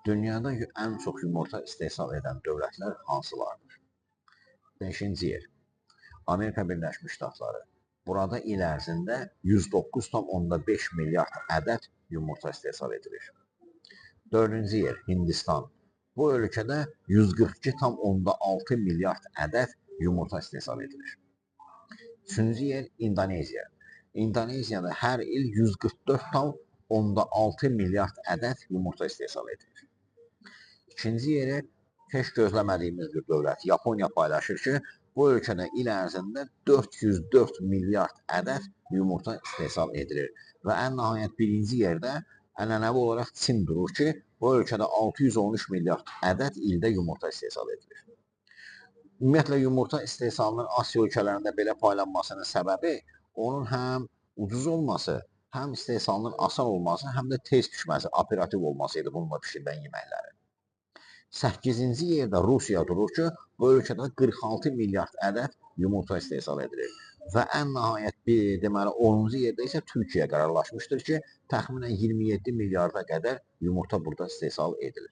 Dünyada ən çox yumurta istehsal edən dövlətlər hansılardır? 5-ci yer Amerika Birləşmiş Ştatları. Burada il ərzində 109,5 milyard ədəd yumurta istehsal edilir. 4-cü yer Hindistan. Bu ölkədə 142,6 milyard ədəd yumurta istehsal edilir. 3-cü yer İndoneziya. İndoneziyada hər il 144,6 milyard ədəd yumurta istehsal edilir. İkinci yeri heç gözləmədiyimiz bir dövlət Yaponiya paylaşır ki, bu ölkədə il ərzində 404 milyard ədəd yumurta istehsal edilir. Və ən nəhayət birinci yerdə ənənəvi olaraq Çin durur ki, bu ölkədə 613 milyard ədəd ildə yumurta istehsal edilir. Ümumiyyətlə, yumurta istehsalının Asiya ölkələrində belə paylanmasının səbəbi onun həm ucuz olması, həm istehsalının asan olması, həm də tez pişməsi, operativ olması idi bununla pişirilən yeməklərin. 8-ci yerdə Rusiya durur ki, bu ölkədə 46 milyard ədəd yumurta istehsal edilir. Və ən nəhayət deməli 10-cu yerdə isə Türkiyə qərarlaşmışdır ki, təxminən 27 milyarda qədər yumurta burada istehsal edilir.